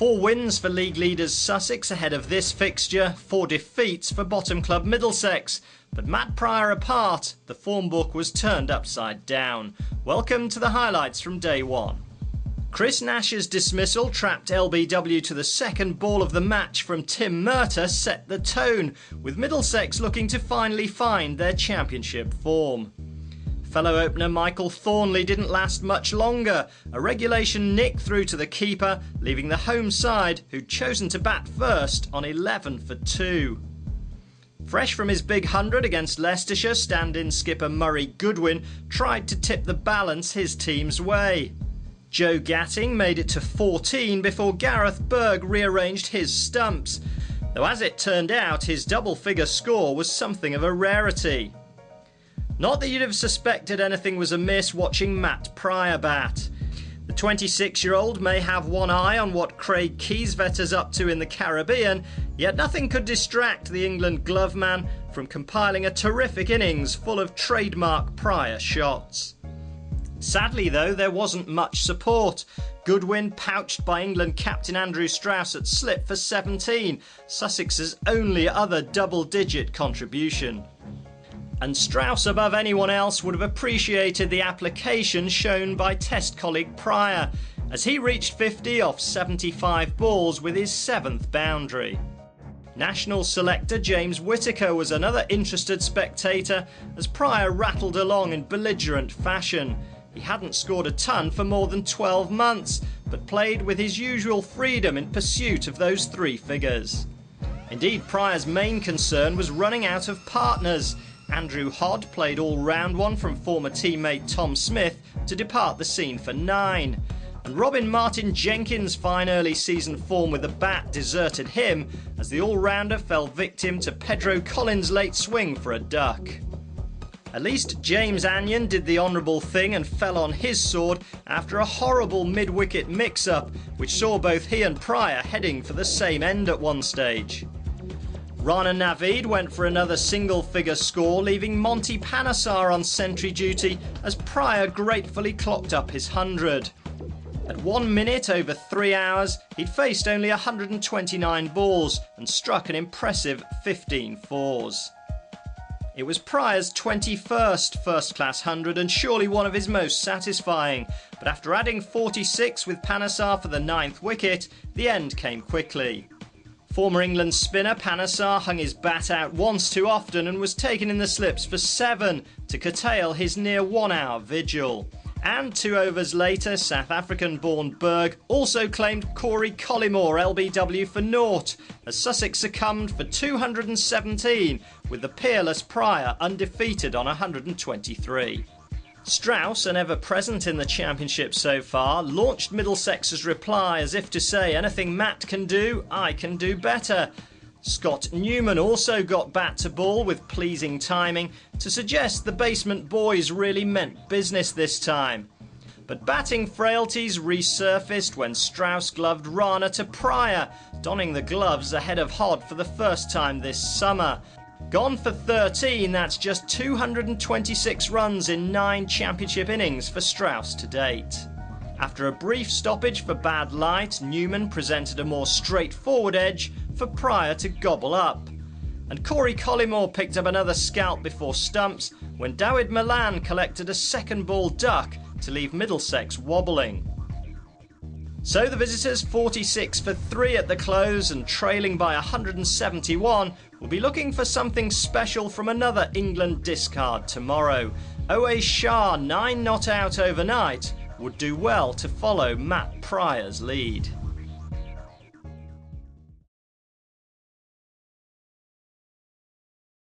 4 wins for league leaders Sussex ahead of this fixture, 4 defeats for bottom club Middlesex. But Matt Prior apart, the form book was turned upside down. Welcome to the highlights from day one. Chris Nash's dismissal trapped LBW to the second ball of the match from Tim Murtagh set the tone, with Middlesex looking to finally find their championship form. Fellow opener Michael Thornley didn't last much longer. A regulation nick through to the keeper, leaving the home side, who'd chosen to bat first, on 11 for 2. Fresh from his big 100 against Leicestershire, stand-in skipper Murray Goodwin tried to tip the balance his team's way. Joe Gatting made it to 14 before Gareth Berg rearranged his stumps, though as it turned out his double-figure score was something of a rarity. Not that you'd have suspected anything was amiss watching Matt Prior bat. The 26-year-old may have one eye on what Craig Kiesvetter's up to in the Caribbean, yet nothing could distract the England gloveman from compiling a terrific innings full of trademark Prior shots. Sadly though, there wasn't much support. Goodwin pouched by England Captain Andrew Strauss at slip for 17, Sussex's only other double-digit contribution. And Strauss above anyone else would have appreciated the application shown by Test colleague Prior, as he reached 50 off 75 balls with his 7th boundary. National selector James Whittaker was another interested spectator as Prior rattled along in belligerent fashion. He hadn't scored a ton for more than 12 months, but played with his usual freedom in pursuit of those 3 figures. Indeed, Prior's main concern was running out of partners. Andrew Hod played all-round one from former teammate Tom Smith to depart the scene for 9. And Robin Martin Jenkins' fine early season form with the bat deserted him as the all-rounder fell victim to Pedro Collins' late swing for a duck. At least James Anyon did the honourable thing and fell on his sword after a horrible mid-wicket mix-up, which saw both he and Prior heading for the same end at one stage. Rana Naveed went for another single-figure score, leaving Monty Panesar on sentry duty as Prior gratefully clocked up his 100. At 1 minute over 3 hours, he'd faced only 129 balls and struck an impressive 15 fours. It was Prior's 21st first-class 100 and surely one of his most satisfying, but after adding 46 with Panesar for the 9th wicket, the end came quickly. Former England spinner Panesar hung his bat out once too often and was taken in the slips for 7 to curtail his near 1-hour vigil. And 2 overs later, South African-born Berg also claimed Corey Collymore LBW for 0, as Sussex succumbed for 217, with the peerless Prior undefeated on 123. Strauss, an ever-present in the championship so far, launched Middlesex's reply as if to say, anything Matt can do, I can do better. Scott Newman also got bat to ball with pleasing timing to suggest the basement boys really meant business this time. But batting frailties resurfaced when Strauss gloved Rana to Prior, donning the gloves ahead of Hod for the first time this summer. Gone for 13, that's just 226 runs in 9 championship innings for Strauss to date. After a brief stoppage for bad light, Newman presented a more straightforward edge for Prior to gobble up. And Corey Collymore picked up another scalp before stumps when Dawid Malan collected a second ball duck to leave Middlesex wobbling. So the visitors 46 for 3 at the close and trailing by 171 will be looking for something special from another England discard tomorrow. O.A. Shah, 9 not out overnight, would do well to follow Matt Prior's lead.